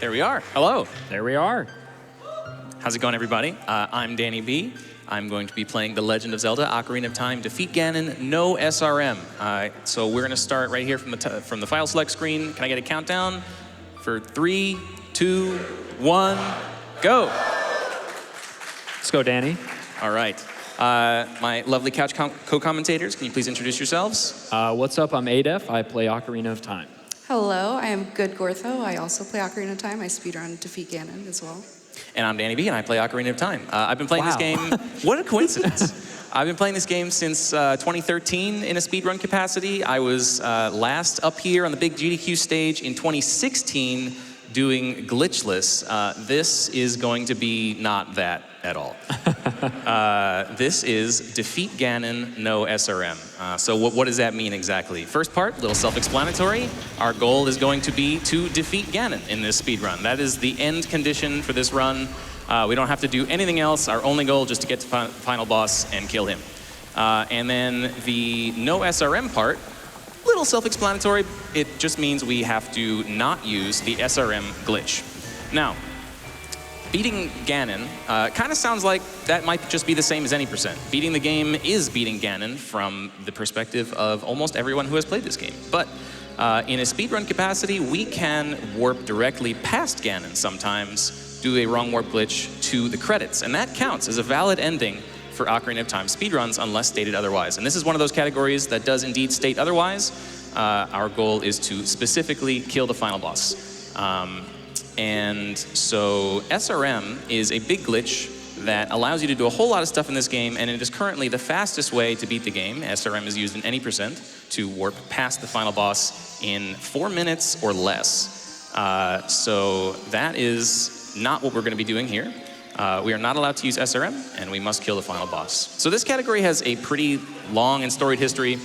There we are. Hello. There we are. How's it going, everybody? I'm dannyb. I'm going to be playing The Legend of Zelda: Ocarina of Time, Defeat Ganon, no SRM. So we're going to start right here from the file select screen. Can I get a countdown? For 3, 2, 1, go. Let's go, Danny. All right. My lovely couch co-commentators, can you please introduce yourselves? What's up? I'm Adef. I play Ocarina of Time. Hello, I am goodgortho. I also play Ocarina of Time. I speedrun Defeat Ganon as well. And I'm dannyb, and I play Ocarina of Time. I've been playing this game. What a coincidence. I've been playing this game since 2013 in a speedrun capacity. I was last up here on the big GDQ stage in 2016 doing glitchless. This is going to be not that at all. This is Defeat Ganon, no SRM. So what does that mean exactly? First part, a little self-explanatory. Our goal is going to be to defeat Ganon in this speedrun. That is the end condition for this run. We don't have to do anything else. Our only goal is just to get to the final boss and kill him. And then the no SRM part, little self-explanatory. It just means we have to not use the SRM glitch. Now, beating Ganon kind of sounds like that might just be the same as any percent. Beating the game is beating Ganon from the perspective of almost everyone who has played this game. But in a speedrun capacity, we can warp directly past Ganon sometimes, do a wrong warp glitch to the credits. And that counts as a valid ending for Ocarina of Time speedruns unless stated otherwise. And this is one of those categories that does indeed state otherwise. Our goal is to specifically kill the final boss. And so SRM is a big glitch that allows you to do a whole lot of stuff in this game, and it is currently the fastest way to beat the game. SRM is used in any percent to warp past the final boss in 4 minutes or less. So that is not what we're going to be doing here. We are not allowed to use SRM, and we must kill the final boss. So this category has a pretty long and storied history.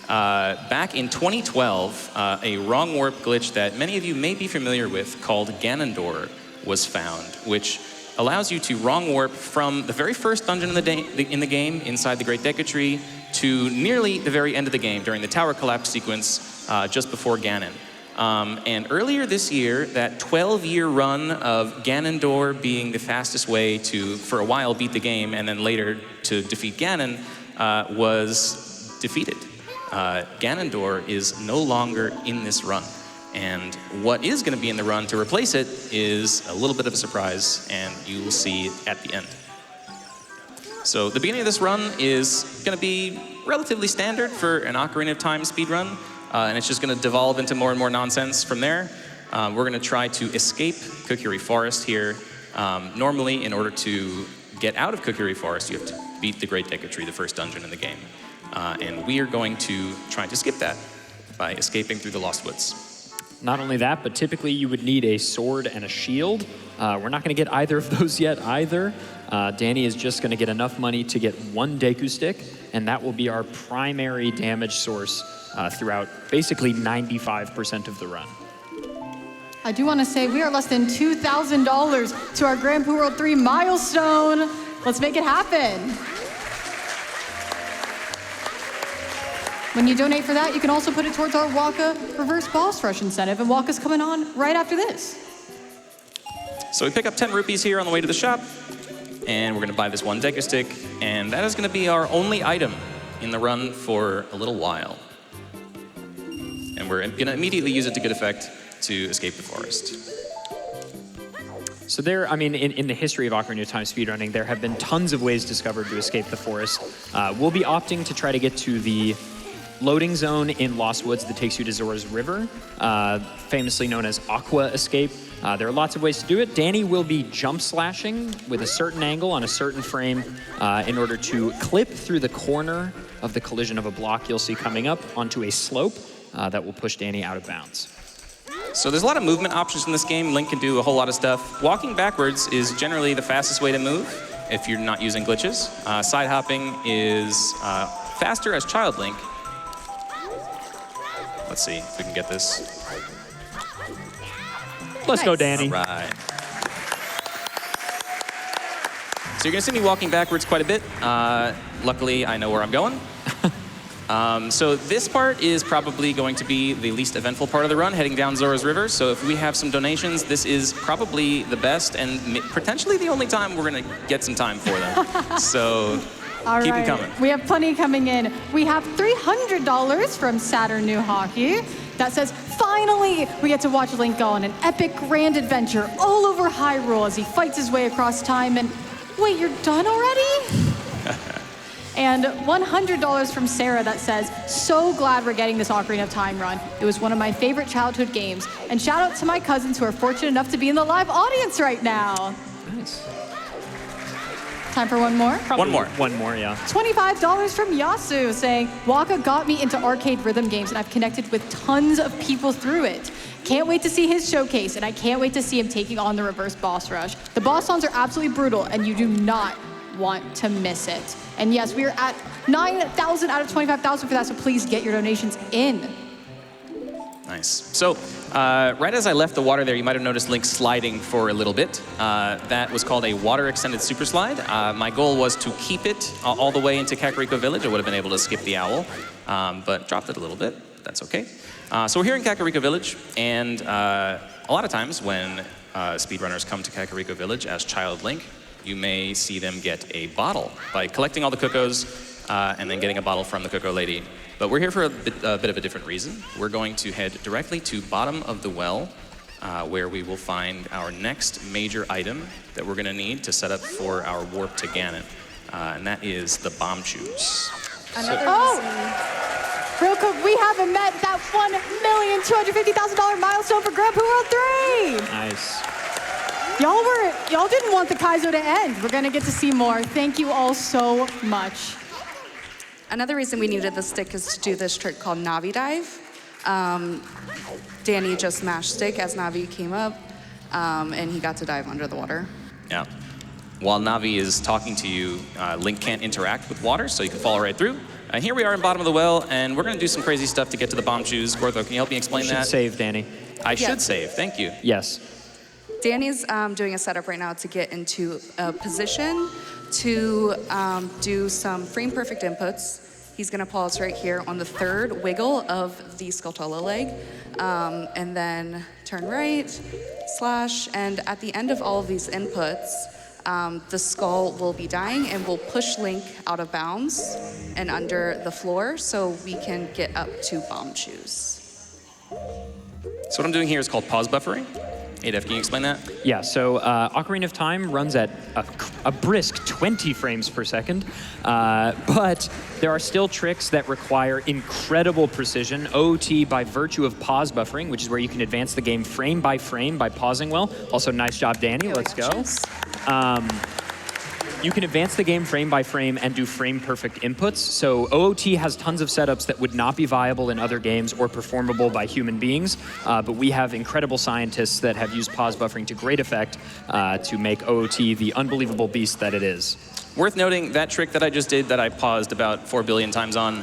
Back in 2012, a wrong warp glitch that many of you may be familiar with called Ganondorf was found, which allows you to wrong warp from the very first dungeon in the game inside the Great Deku Tree to nearly the very end of the game during the tower collapse sequence just before Ganon. And earlier this year, that 12-year run of Ganondorf being the fastest way to, for a while, beat the game and then later to defeat Ganon was defeated. Ganondorf is no longer in this run. And what is going to be in the run to replace it is a little bit of a surprise, and you will see at the end. So the beginning of this run is going to be relatively standard for an Ocarina of Time speedrun, and it's just going to devolve into more and more nonsense from there. We're going to try to escape Kokiri Forest here. Normally, in order to get out of Kokiri Forest, you have to beat the Great Deku Tree, the first dungeon in the game. And we are going to try to skip that by escaping through the Lost Woods. Not only that, but typically you would need a sword and a shield. We're not going to get either of those yet either. Danny is just going to get enough money to get one Deku Stick, and that will be our primary damage source throughout basically 95% of the run. I do want to say we are less than $2,000 to our Grand Poo World 3 milestone. Let's make it happen. When you donate for that, you can also put it towards our Waka reverse boss rush incentive, and Waka's coming on right after this. So we pick up 10 rupees here on the way to the shop, and we're going to buy this one Deku Stick, and that is going to be our only item in the run for a little while. And we're going to immediately use it to good effect to escape the forest. So there, I mean, in the history of Ocarina of Time speedrunning, there have been tons of ways discovered to escape the forest. We'll be opting to try to get to the loading zone in Lost Woods that takes you to Zora's River, famously known as Aqua Escape. There are lots of ways to do it. Danny will be jump slashing with a certain angle on a certain frame in order to clip through the corner of the collision of a block you'll see coming up onto a slope that will push Danny out of bounds. So there's a lot of movement options in this game. Link can do a whole lot of stuff. Walking backwards is generally the fastest way to move if you're not using glitches. Side hopping is faster as Child Link. Let's see if we can get this. Let's go, Danny. All right. So you're going to see me walking backwards quite a bit. Luckily, I know where I'm going. So this part is probably going to be the least eventful part of the run, heading down Zora's River. So if we have some donations, this is probably the best and potentially the only time we're going to get some time for them. So keep them coming. We have plenty coming in. We have $300 from Saturn New Hockey. That says, finally, we get to watch Link go on an epic grand adventure all over Hyrule as he fights his way across time. And wait, you're done already? And $100 from Sarah that says, so glad we're getting this Ocarina of Time run. It was one of my favorite childhood games. And shout out to my cousins who are fortunate enough to be in the live audience right now. Nice. Time for one more? One more. One more, yeah. $25 from Yasu saying, Waka got me into arcade rhythm games and I've connected with tons of people through it. Can't wait to see his showcase and I can't wait to see him taking on the reverse boss rush. The boss songs are absolutely brutal and you do not want to miss it. And yes, we are at 9,000 out of 25,000 for that, so please get your donations in. Nice. So right as I left the water there, you might have noticed Link sliding for a little bit. That was called a water extended super slide. My goal was to keep it all the way into Kakariko Village. I would have been able to skip the owl, but dropped it a little bit. That's okay. So we're here in Kakariko Village, and a lot of times when speedrunners come to Kakariko Village as Child Link, you may see them get a bottle by collecting all the Cuckoos and then getting a bottle from the Cuckoo lady. But we're here for a bit of a different reason. We're going to head directly to bottom of the well, where we will find our next major item that we're gonna need to set up for our warp to Ganon. And that is the bomb shoes. Real quick, we haven't met that $1,250,000 milestone for Grand Poo World 3. Nice. Y'all didn't want the Kaizo to end. We're gonna get to see more. Thank you all so much. Another reason we needed the stick is to do this trick called Navi Dive. Danny just mashed stick as Navi came up, and he got to dive under the water. Yeah. While Navi is talking to you, Link can't interact with water, so you can follow right through. And here we are in bottom of the well, and we're gonna do some crazy stuff to get to the bomb shoes. Gortho, can you help me explain that? You should save, Danny. I should save, thank you. Yes. Danny's doing a setup right now to get into a position to do some frame perfect inputs. He's gonna pause right here on the third wiggle of the Skulltula leg, and then turn right, slash, and at the end of all of these inputs, the skull will be dying and will push Link out of bounds and under the floor so we can get up to bomb shoes. So what I'm doing here is called pause buffering. Adef, can you explain that? Yeah, so Ocarina of Time runs at a brisk 20 frames per second, but there are still tricks that require incredible precision. OOT by virtue of pause buffering, which is where you can advance the game frame by pausing well. Also, nice job, Danny. Let's go. You can advance the game frame by frame and do frame perfect inputs. So OOT has tons of setups that would not be viable in other games or performable by human beings, but we have incredible scientists that have used pause buffering to great effect to make OOT the unbelievable beast that it is. Worth noting, that trick that I just did that I paused about 4 billion times on,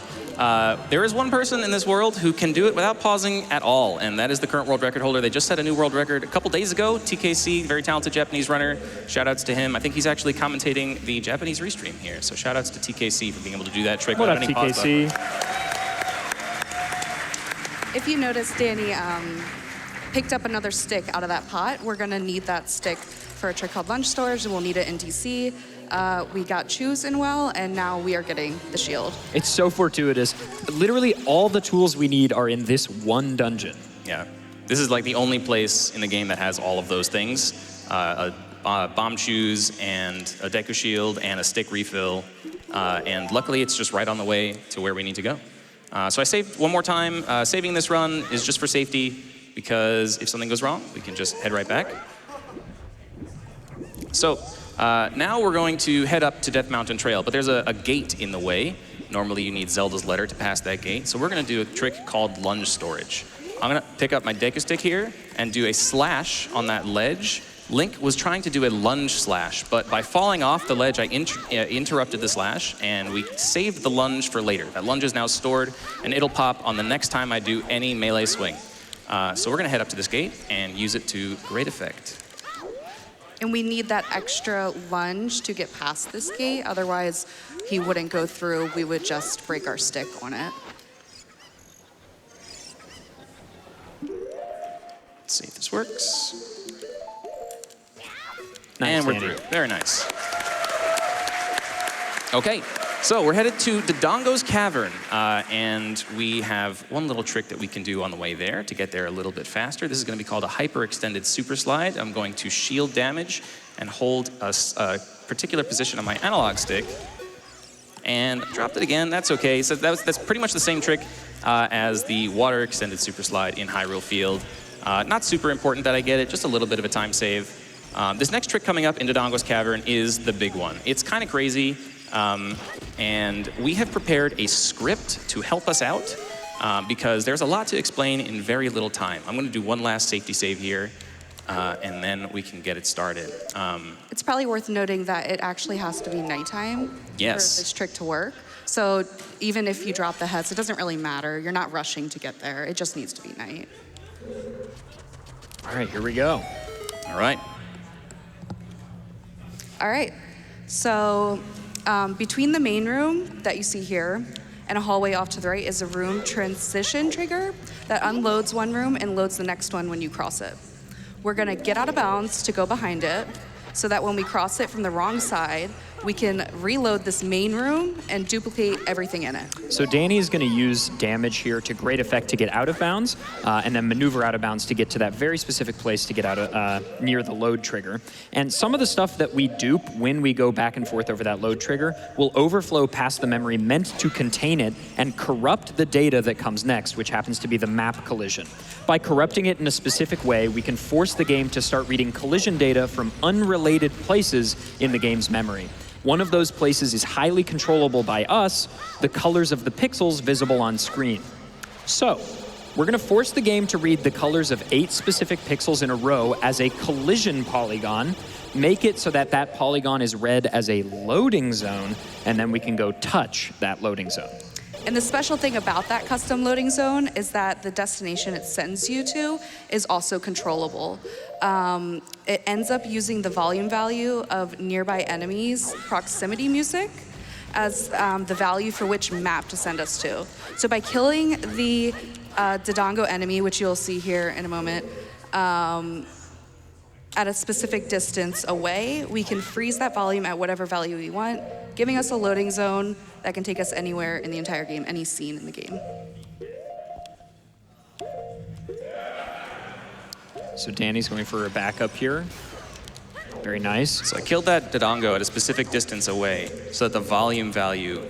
there is one person in this world who can do it without pausing at all, and that is the current world record holder. They just set a new world record a couple days ago. TKC, very talented Japanese runner. Shout-outs to him. I think he's actually commentating the Japanese restream here, so shout-outs to TKC for being able to do that trick without any pause button. If you notice, Danny picked up another stick out of that pot. We're gonna need that stick for a trick called lunch storage, and we'll need it in DC. We got Choose in well, and now we are getting the shield. It's so fortuitous. Literally all the tools we need are in this one dungeon. Yeah, this is like the only place in the game that has all of those things. Bomb shoes and a Deku shield and a stick refill. And luckily it's just right on the way to where we need to go. So I saved one more time. Saving this run is just for safety because if something goes wrong, we can just head right back. So now we're going to head up to Death Mountain Trail, but there's a gate in the way. Normally you need Zelda's letter to pass that gate, so we're gonna do a trick called lunge storage. I'm gonna pick up my Deku stick here and do a slash on that ledge. Link was trying to do a lunge slash, but by falling off the ledge, I interrupted the slash, and we saved the lunge for later. That lunge is now stored, and it'll pop on the next time I do any melee swing. So we're gonna head up to this gate and use it to great effect. And we need that extra lunge to get past this gate. Otherwise, he wouldn't go through. We would just break our stick on it. Let's see if this works. Nice, And we're Danny. through. Very nice. Okay, so we're headed to Dodongo's Cavern, and we have one little trick that we can do on the way there to get there a little bit faster. This is going to be called a hyper-extended super slide. I'm going to shield damage and hold a particular position on my analog stick. And dropped it again, that's okay. So that's pretty much the same trick as the water-extended super slide in Hyrule Field. Not super important that I get it, just a little bit of a time save. This next trick coming up in Dodongo's Cavern is the big one. It's kind of crazy, and we have prepared a script to help us out because there's a lot to explain in very little time. I'm going to do one last safety save here, and then we can get it started. It's probably worth noting that it actually has to be nighttime for this trick to work. So even if you drop the heads, it doesn't really matter. You're not rushing to get there. It just needs to be night. All right, here we go. All right. All right. So between the main room that you see here and a hallway off to the right is a room transition trigger that unloads one room and loads the next one when you cross it. We're going to get out of bounds to go behind it so that when we cross it from the wrong side, we can reload this main room and duplicate everything in it. So Danny is going to use damage here to great effect to get out of bounds, and then maneuver out of bounds to get to that very specific place to get out of near the load trigger. And some of the stuff that we dupe when we go back and forth over that load trigger will overflow past the memory meant to contain it and corrupt the data that comes next, which happens to be the map collision. By corrupting it in a specific way, we can force the game to start reading collision data from unrelated places in the game's memory. One of those places is highly controllable by us, the colors of the pixels visible on screen. So, we're going to force the game to read the colors of 8 specific pixels in a row as a collision polygon, make it so that that polygon is read as a loading zone, and then we can go touch that loading zone. And the special thing about that custom loading zone is that the destination it sends you to is also controllable. It ends up using the volume value of nearby enemies' proximity music as the value for which map to send us to. So by killing the Dodongo enemy, which you'll see here in a moment, at a specific distance away, we can freeze that volume at whatever value we want, giving us a loading zone that can take us anywhere in the entire game, any scene in the game. So Danny's going for a backup here. Very nice. So I killed that Dodongo at a specific distance away so that the volume value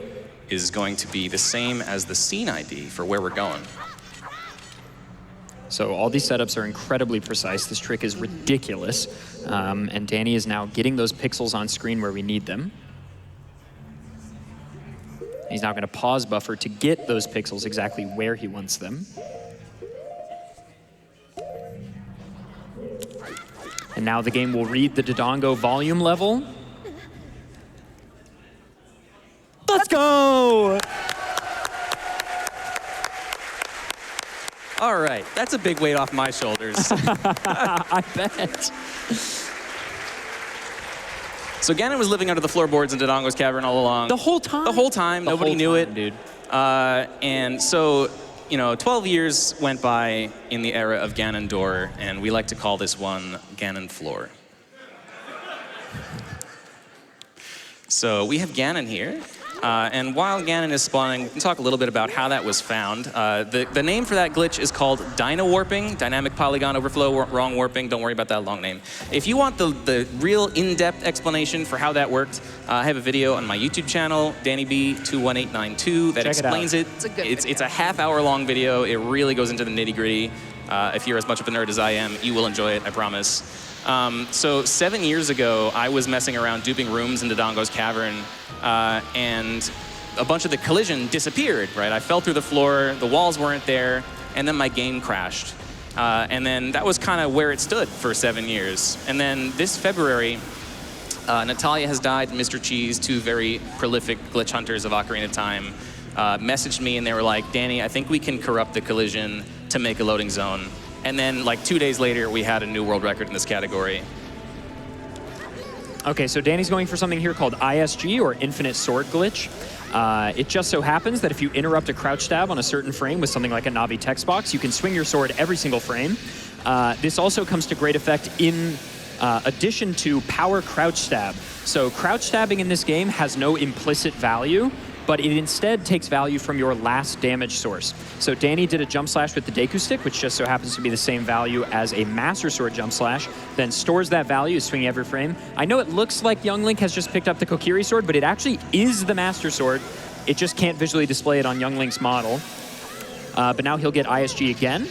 is going to be the same as the scene ID for where we're going. So all these setups are incredibly precise. This trick is ridiculous. And Danny is now getting those pixels on screen where we need them. He's now going to pause buffer to get those pixels exactly where he wants them. And now the game will read the Dodongo volume level. Let's go! All right, that's a big weight off my shoulders. I bet. So Ganon was living under the floorboards in Dodongo's Cavern all along. The whole time? The whole time. Nobody knew it. Dude. And so, 12 years went by in the era of Ganondorf, and we like to call this one Ganon Floor. So we have Ganon here. And while Ganon is spawning, we can talk a little bit about how that was found. The name for that glitch is called Dyna Warping, Dynamic Polygon Overflow Wrong Warping. Don't worry about that long name. If you want the real in-depth explanation for how that worked, I have a video on my YouTube channel, dannyb21892, that explains it. It's a good It's a half-hour-long video. It really goes into the nitty-gritty. If you're as much of a nerd as I am, you will enjoy it, I promise. So 7 years ago, I was messing around duping rooms in Dodongo's Cavern, and a bunch of the collision disappeared, right? I fell through the floor, the walls weren't there, and then my game crashed. And then that was kind of where it stood for 7 years. And then this February, Natalia has died, and Mr. Cheese, 2 very prolific glitch hunters of Ocarina of Time, messaged me and they were like, Danny, I think we can corrupt the collision to make a loading zone. And then like 2 days later, we had a new world record in this category. Okay, so Danny's going for something here called ISG, or Infinite Sword Glitch. It just so happens that if you interrupt a crouch stab on a certain frame with something like a Navi text box, you can swing your sword every single frame. This also comes to great effect in addition to power crouch stab. So crouch stabbing in this game has no implicit value, but it instead takes value from your last damage source. So Danny did a jump slash with the Deku Stick, which just so happens to be the same value as a Master Sword jump slash, then stores that value, swinging every frame. I know it looks like Young Link has just picked up the Kokiri Sword, but it actually is the Master Sword. It just can't visually display it on Young Link's model. But now he'll get ISG again.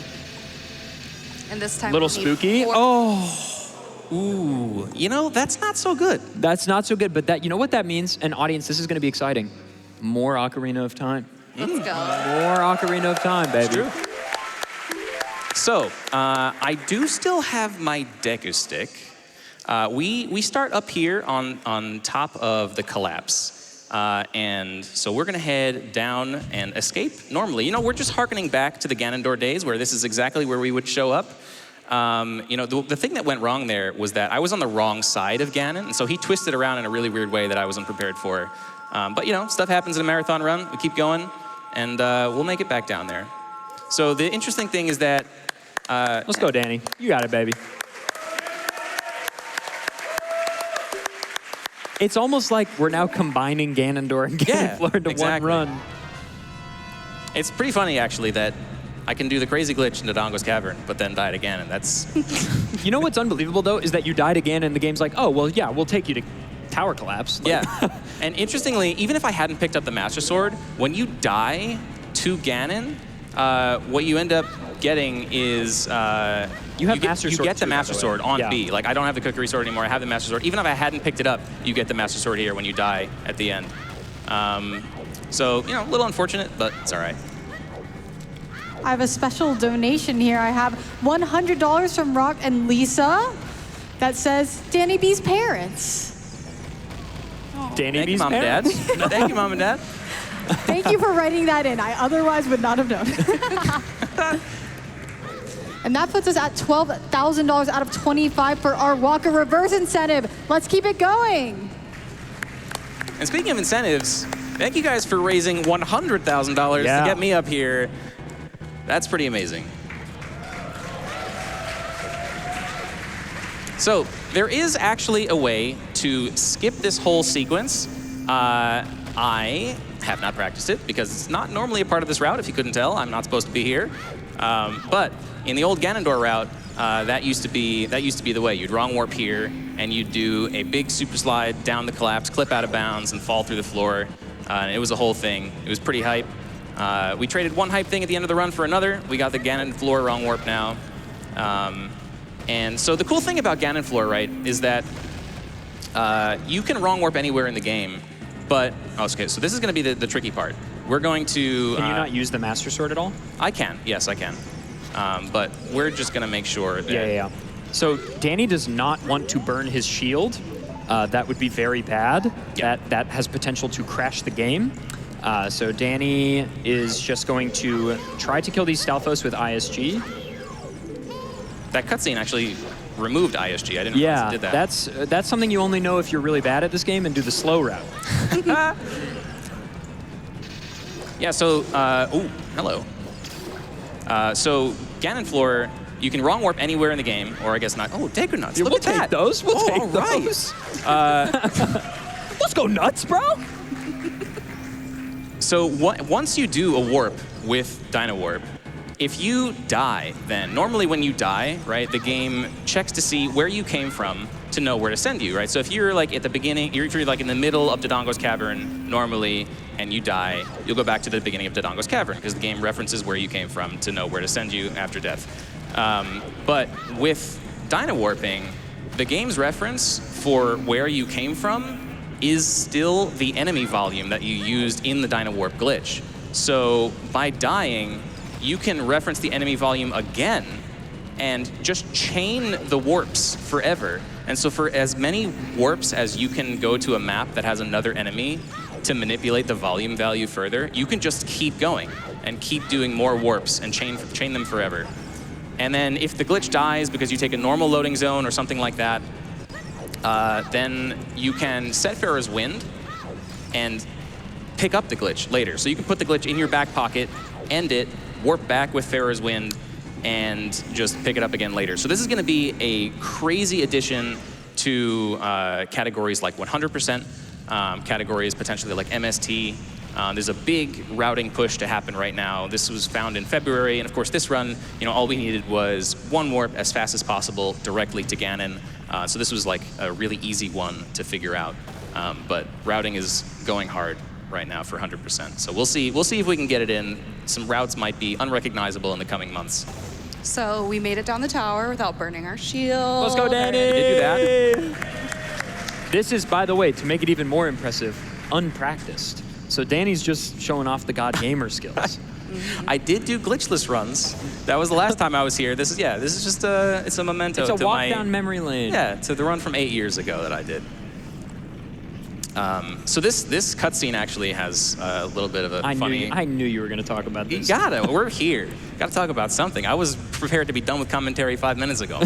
And this time, Little we need spooky. 4. Oh, Ooh, you know, that's not so good. that's not so good, but that, you know what that means? And audience, this is gonna be exciting. More Ocarina of Time. Let's go. More Ocarina of Time, baby. So, I do still have my Deku Stick. We start up here on top of the collapse. And so we're gonna head down and escape normally. You know, we're just hearkening back to the Ganondorf days where this is exactly where we would show up. You know, the thing that went wrong there was that I was on the wrong side of Ganon, and so he twisted around in a really weird way that I wasn't prepared for. But you know, stuff happens in a marathon run. We keep going, and we'll make it back down there. So the interesting thing is that... Let's go, Danny. You got it, baby. It's almost like we're now combining Ganondorf and Ganondorf into exactly. one run. It's pretty funny, actually, that I can do the crazy glitch in Dodongo's Cavern, but then die again, and that's... You know what's unbelievable, though, is that you died again, and the game's like, oh, well, yeah, we'll take you to tower collapse. Like, yeah. And interestingly, even if I hadn't picked up the Master Sword, when you die to Ganon, what you end up getting is... You have Master Sword get the too, Master by the way. Sword on Yeah. B. Like, I don't have the Kokiri Sword anymore. I have the Master Sword. Even if I hadn't picked it up, you get the Master Sword here when you die at the end. So, you know, a little unfortunate, but it's all right. I have a special donation here. I have $100 from Rock and Lisa that says Danny B's parents. Danny Thank you, B's Mom and Dad. parents. Thank you, Mom and Dad. Thank you for writing that in. I otherwise would not have known. And that puts us at $12,000 out of 25 for our Waka Reverse incentive. Let's keep it going. And speaking of incentives, thank you guys for raising $100,000 to Yeah. get me up here. That's pretty amazing. So there is actually a way to skip this whole sequence. I have not practiced it because it's not normally a part of this route. If you couldn't tell, I'm not supposed to be here. But in the old Ganondorf route, that used to be the way. You'd wrong warp here, and you'd do a big super slide down the collapse, clip out of bounds, and fall through the floor. And it was a whole thing. It was pretty hype. We traded one hype thing at the end of the run for another. We got the Ganon floor wrong warp now. And so the cool thing about Ganon floor, right, is that you can wrong warp anywhere in the game. But, okay, so this is going to be the tricky part. We're going to... Can you not use the Master Sword at all? I can, yes, I can. But we're just going to make sure that... Yeah. So Danny does not want to burn his shield. That would be very bad. Yeah. That has potential to crash the game. So Danny is just going to try to kill these Stalfos with ISG. That cutscene actually removed ISG. I didn't realize it did that. That's something you only know if you're really bad at this game and do the slow route. Yeah, so... ooh, hello. So Ganon floor, you can wrong warp anywhere in the game, or I guess not. Oh, Deku Nuts, look we'll at that. take those. We'll take all right. those. Let's go nuts, bro. So once you do a warp with Dino Warp, if you die, then normally when you die, right, the game checks to see where you came from to know where to send you, right? So if you're like at the beginning, if you're like in the middle of Dodongo's Cavern normally, and you die, you'll go back to the beginning of Dodongo's Cavern because the game references where you came from to know where to send you after death. But with Dino Warping, the game's reference for where you came from is still the enemy volume that you used in the Dino Warp glitch. So by dying, you can reference the enemy volume again and just chain the warps forever. And so for as many warps as you can go to a map that has another enemy to manipulate the volume value further, you can just keep going and keep doing more warps and chain them forever. And then if the glitch dies because you take a normal loading zone or something like that, then you can set Pharaoh's Wind and pick up the glitch later. So you can put the glitch in your back pocket, end it, warp back with Pharaoh's Wind, and just pick it up again later. So this is going to be a crazy addition to categories like 100%, categories potentially like MST. There's a big routing push to happen right now. This was found in February, and of course this run, all we needed was one warp as fast as possible directly to Ganon. So this was like a really easy one to figure out. But routing is going hard right now for 100%. So we'll see if we can get it in. Some routes might be unrecognizable in the coming months. So we made it down the tower without burning our shield. Let's go, Danny! You did do that. This is, by the way, to make it even more impressive, unpracticed. So Danny's just showing off the God Gamer skills. I did do glitchless runs. That was the last time I was here. This is just it's a memento. It's a to walk down memory lane. Yeah, to the run from 8 years ago that I did. So this cutscene actually has a little bit of a funny. I knew you were going to talk about this. You gotta. We're here. Gotta talk about something. I was prepared to be done with commentary 5 minutes ago.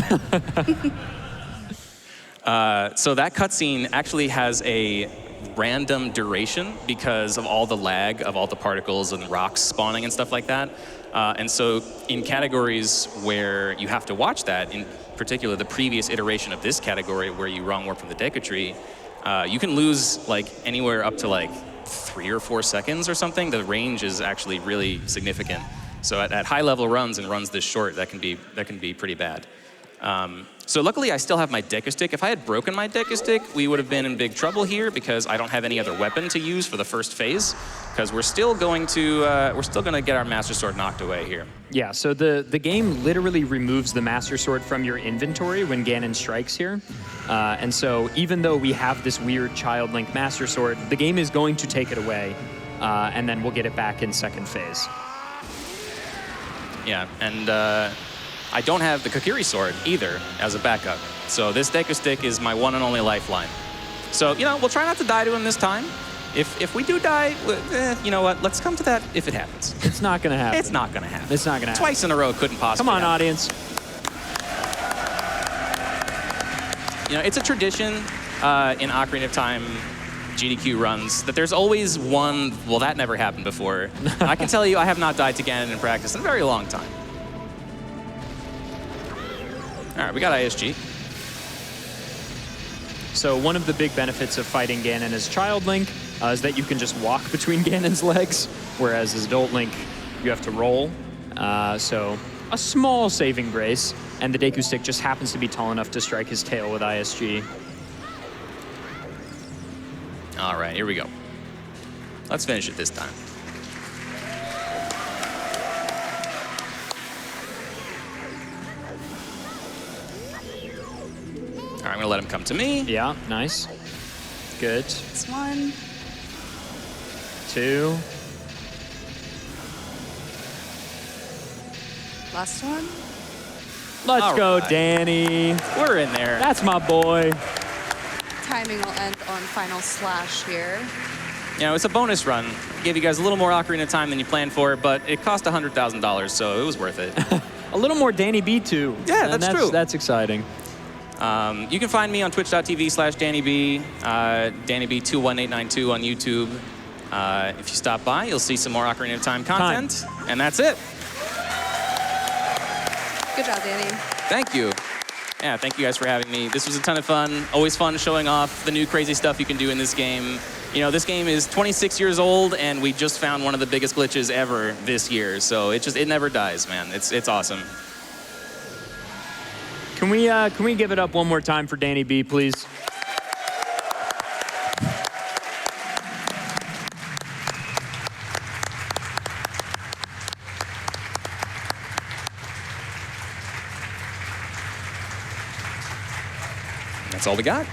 So that cutscene actually has a random duration because of all the lag of all the particles and rocks spawning and stuff like that. And so in categories where you have to watch that, in particular the previous iteration of this category where you wrong warp from the Deku Tree, you can lose like anywhere up to like 3 or 4 seconds or something. The range is actually really significant. So at high level runs and runs this short, that can be pretty bad. So luckily I still have my Deku Stick. If I had broken my Deku Stick, we would have been in big trouble here because I don't have any other weapon to use for the first phase. Because we're still going to get our Master Sword knocked away here. Yeah, so the game literally removes the Master Sword from your inventory when Ganon strikes here. And so even though we have this weird Child Link Master Sword, the game is going to take it away, and then we'll get it back in second phase. Yeah, and I don't have the Kokiri Sword either as a backup. So this Deku Stick is my one and only lifeline. So, we'll try not to die to him this time. If we do die, you know what? Let's come to that if it happens. It's not going to happen. It's not going to happen. It's not going to happen. Twice in a row couldn't possibly Come on, happen. audience. It's a tradition in Ocarina of Time GDQ runs that there's always one, well, that never happened before. I can tell you I have not died to Ganon in practice in a very long time. All right, we got ISG. So one of the big benefits of fighting Ganon as Child Link is that you can just walk between Ganon's legs, whereas as Adult Link, you have to roll. So a small saving grace, and the Deku Stick just happens to be tall enough to strike his tail with ISG. All right, here we go. Let's finish it this time. All right, I'm gonna let him come to me. Yeah, nice. Good. This one. 2. Last one. Let's All go, right. Danny. We're in there. That's my boy. Timing will end on final slash here. It's a bonus run. Gave you guys a little more Ocarina of Time than you planned for, but it cost $100,000, so it was worth it. A little more Danny B too. Yeah, And that's true. That's exciting. You can find me on twitch.tv/dannyb, dannyb21892 on YouTube. If you stop by, you'll see some more Ocarina of Time content, and that's it. Good job, Danny. Thank you. Yeah, thank you guys for having me. This was a ton of fun. Always fun showing off the new crazy stuff you can do in this game. This game is 26 years old, and we just found one of the biggest glitches ever this year. So it never dies, man. It's awesome. Can we give it up one more time for Danny B, please? That's all we got.